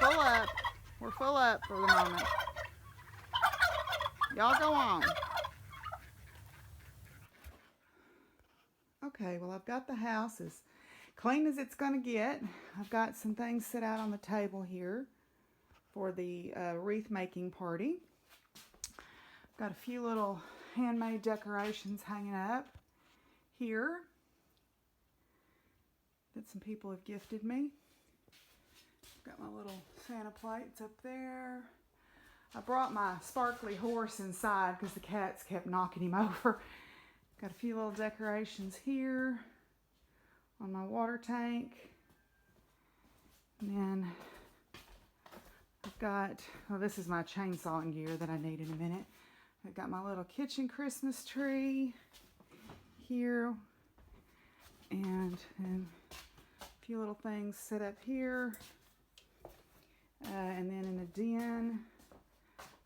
full up. We're full up for the moment. Y'all go on. Okay, well, I've got the house as clean as it's going to get. I've got some things set out on the table here for the wreath making party. Got a few little handmade decorations hanging up here that some people have gifted me. Got my little Santa plates up there. I brought my sparkly horse inside because the cats kept knocking him over. Got a few little decorations here on my water tank. And then I've got, well, this is my chainsawing gear that I need in a minute. I've got my little kitchen Christmas tree here. And a few little things set up here. And then in the den,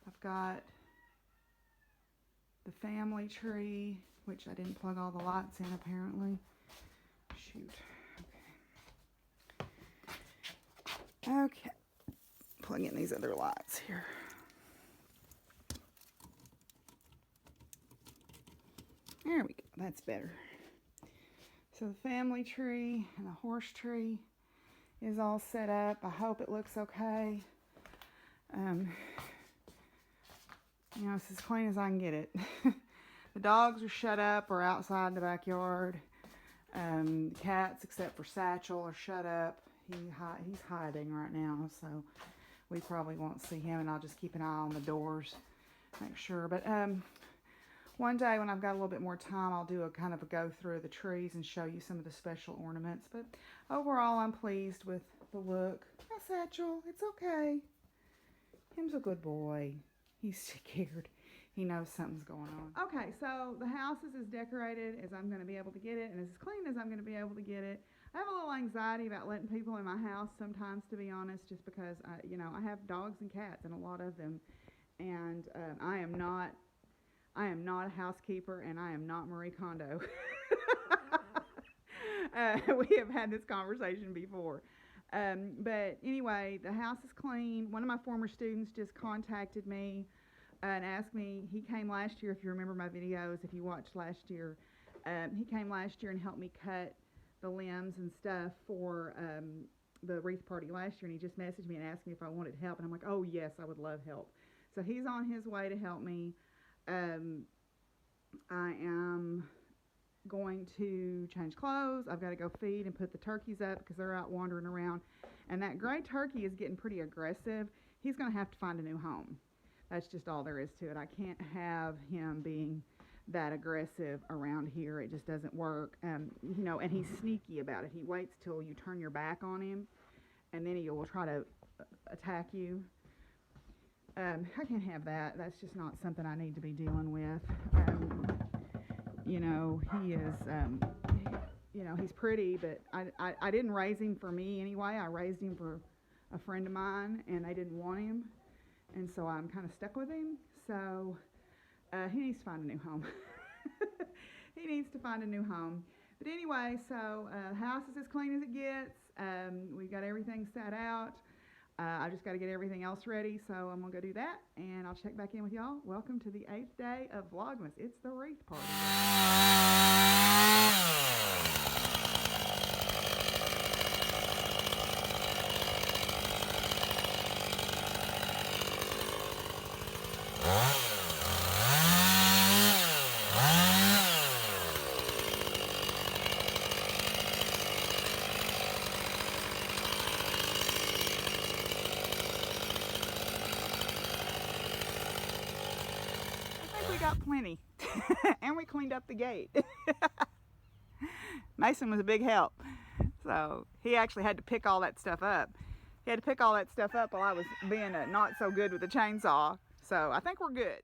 I've got the family tree, which I didn't plug all the lights in apparently. Shoot. Okay. Okay. Plug in these other lights here. There we go. That's better. So the family tree and the horse tree is all set up. I hope it looks okay. You know, it's as clean as I can get it. The dogs are shut up or outside in the backyard. The cats, except for Satchel, are shut up. He's hiding right now, so we probably won't see him, and I'll just keep an eye on the doors, make sure. But one day when I've got a little bit more time, I'll do a kind of a go through of the trees and show you some of the special ornaments. But overall, I'm pleased with the look. Hi, Satchel. It's okay. Him's a good boy. He's scared. He knows something's going on. Okay, so the house is as decorated as I'm going to be able to get it, and as clean as I'm going to be able to get it. I have a little anxiety about letting people in my house sometimes, to be honest, just because you know, I have dogs and cats, and a lot of them, and I am not a housekeeper, and I am not Marie Kondo. We have had this conversation before. But anyway, the house is clean. One of my former students just contacted me and asked me, he came last year, if you remember my videos, if you watched last year, he came last year and helped me cut the limbs and stuff for the wreath party last year, and he just messaged me and asked me if I wanted help, and I'm like, oh yes, I would love help. So he's on his way to help me. I am going to change clothes. I've got to go feed and put the turkeys up because they're out wandering around, and that gray turkey is getting pretty aggressive. He's going to have to find a new home. That's just all there is to it. I can't have him being that aggressive around here. It just doesn't work. You know, and he's sneaky about it. He waits till you turn your back on him, and then he will try to attack you. I can't have that. That's just not something I need to be dealing with. You know, he is, you know, he's pretty, but I didn't raise him for me anyway. I raised him for a friend of mine, and they didn't want him, and so I'm kind of stuck with him. So he needs to find a new home. He needs to find a new home. But anyway, so the house is as clean as it gets. We've got everything set out. I just got to get everything else ready, so I'm going to go do that, and I'll check back in with y'all. Welcome to the 8th day of Vlogmas. It's the wreath party. We got plenty. And we cleaned up the gate. Mason was a big help. So he actually had to pick all that stuff up. He had to pick all that stuff up while I was being not so good with the chainsaw. So I think we're good.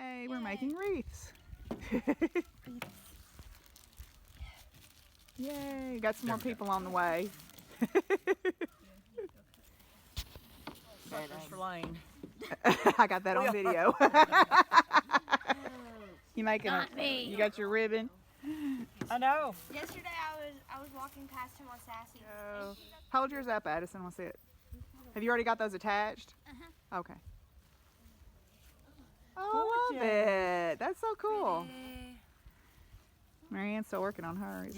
Yay, we're making wreaths. Yay, got some more people on the way. Suckers for Lane. I got that on video. You making Not me. You got your ribbon? I know. Yesterday I was walking past him on Sassy. Hold yours up, Addison. We'll see it. Have you already got those attached? Okay. Oh, I love it. That's so cool. Marianne's still working on hers.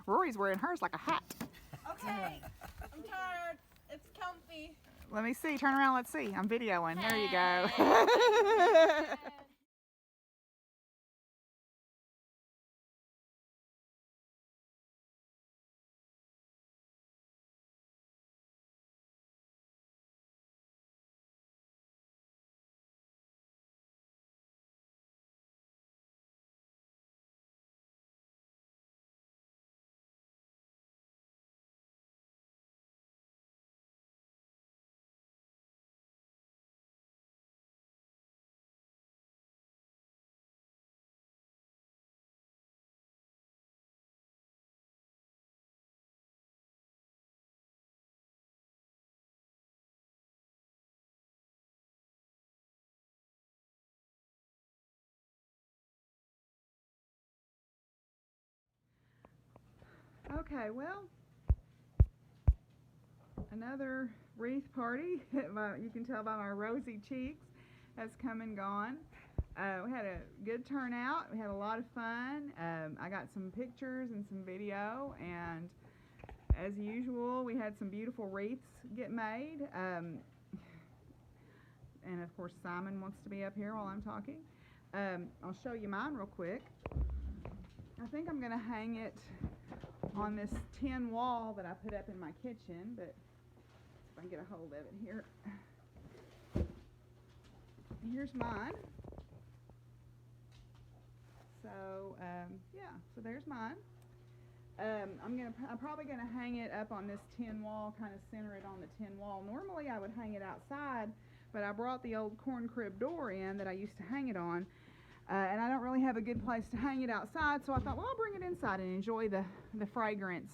Rory's wearing hers like a hat. Okay. I'm tired. It's comfy. Let me see. Turn around. Let's see. I'm videoing. There you go. Okay, well, another wreath party. You can tell by my rosy cheeks has come and gone. We had a good turnout. We had a lot of fun. I got some pictures and some video, and as usual, we had some beautiful wreaths get made. And of course, Simon wants to be up here while I'm talking. I'll show you mine real quick. I think I'm going to hang it on this tin wall that I put up in my kitchen, but if I can get a hold of it here. Here's mine. So yeah, so there's mine. I'm probably gonna hang it up on this tin wall, kind of center it on the tin wall. Normally I would hang it outside, but I brought the old corn crib door in that I used to hang it on. And I don't really have a good place to hang it outside, so I thought, well, I'll bring it inside and enjoy the fragrance.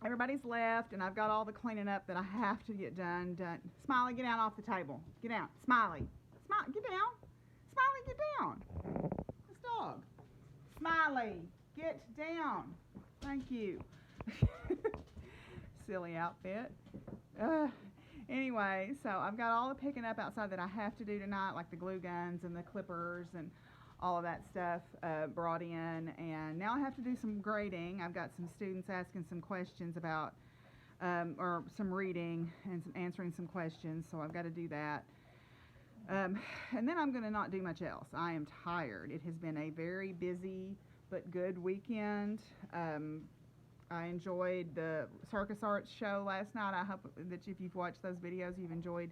Everybody's left, and I've got all the cleaning up that I have to get done. Smiley, get down off the table. Get down. Smiley. Get down. Smiley, get down. This dog. Smiley, get down. Thank you. Silly outfit. Anyway, so I've got all the picking up outside that I have to do tonight, like the glue guns and the clippers and all of that stuff brought in. And now I have to do some grading. I've got some students asking some questions about, or some reading and answering some questions, so I've got to do that. And then I'm going to not do much else. I am tired. It has been a very busy but good weekend. I enjoyed the Circus Arts show last night. I hope that if you've watched those videos, you've enjoyed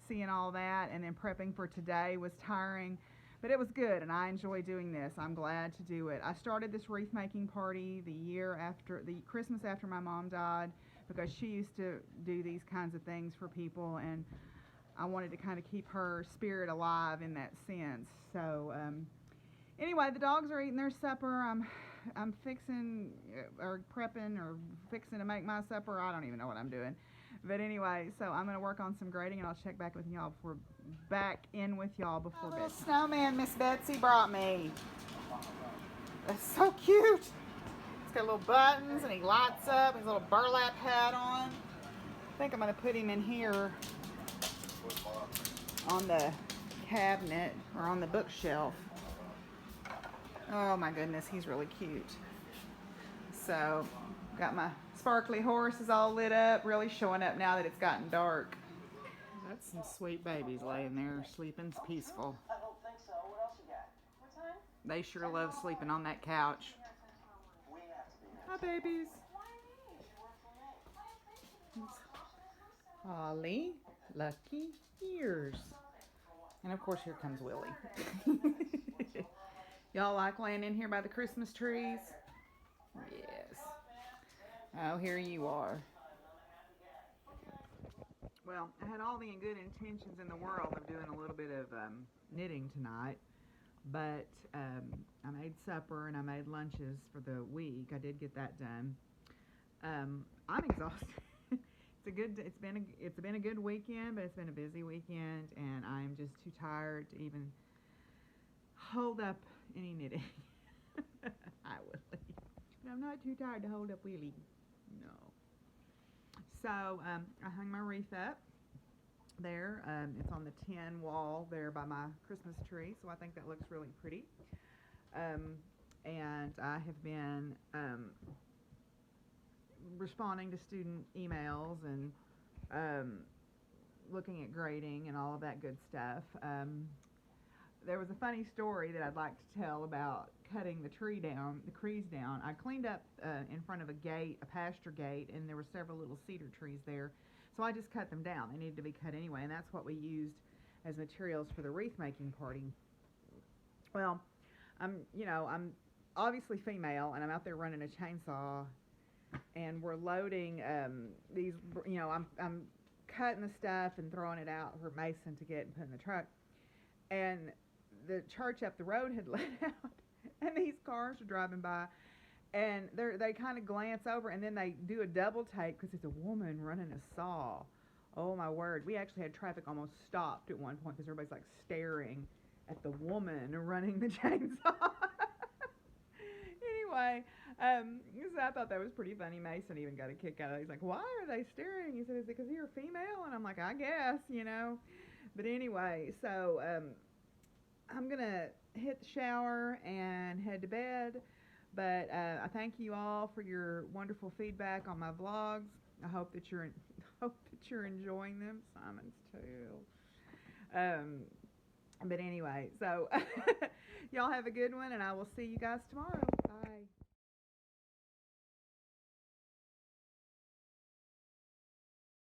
seeing all that. And then prepping for today was tiring, but it was good, and I enjoy doing this. I'm glad to do it. I started this wreath making party the Christmas after my mom died, because she used to do these kinds of things for people, and I wanted to kind of keep her spirit alive in that sense. So anyway, the dogs are eating their supper. I'm fixing or prepping or fixing to make my supper. I don't even know what I'm doing. But anyway, so I'm going to work on some grading, and I'll check back with y'all before bedtime. Snowman Miss Betsy brought me. That's so cute. It's got little buttons, and he lights up. His little burlap hat on. I think I'm going to put him in here on the cabinet or on the bookshelf. Oh my goodness, he's really cute. So, got my sparkly horses all lit up, really showing up now that it's gotten dark. That's some sweet babies laying there, sleeping peaceful. I don't think so. What else you got? What time? They sure love sleeping on that couch. Hi, babies. Holly, lucky ears. And of course, here comes Willie. Y'all like laying in here by the Christmas trees? Yes. Oh, here you are. Well, I had all the good intentions in the world of doing a little bit of knitting tonight, but I made supper and I made lunches for the week. I did get that done. I'm exhausted. It's been a good weekend, but it's been a busy weekend, and I'm just too tired to even hold up any knitting. Hi, Willie. But I'm not too tired to hold up Willie. No. So I hung my wreath up there. It's on the tin wall there by my Christmas tree, so I think that looks really pretty. And I have been responding to student emails and looking at grading and all of that good stuff. There was a funny story that I'd like to tell about cutting the trees down. I cleaned up in front of a gate, a pasture gate, and there were several little cedar trees there. So I just cut them down. They needed to be cut anyway, and that's what we used as materials for the wreath making party. Well, I'm obviously female, and I'm out there running a chainsaw, and we're loading these. I'm cutting the stuff and throwing it out for Mason to get and put in the truck. And the church up the road had let out, and these cars are driving by, and they kind of glance over, and then they do a double take because it's a woman running a saw. Oh my word! We actually had traffic almost stopped at one point because everybody's like staring at the woman running the chainsaw. Anyway, so I thought that was pretty funny. Mason even got a kick out of it. He's like, "Why are they staring?" He said, "Is it because you're female?" And I'm like, "I guess, But anyway, so I'm going to hit the shower and head to bed. But I thank you all for your wonderful feedback on my vlogs. I hope that you're enjoying them. Simon's too. But anyway, so y'all have a good one, and I will see you guys tomorrow. Bye.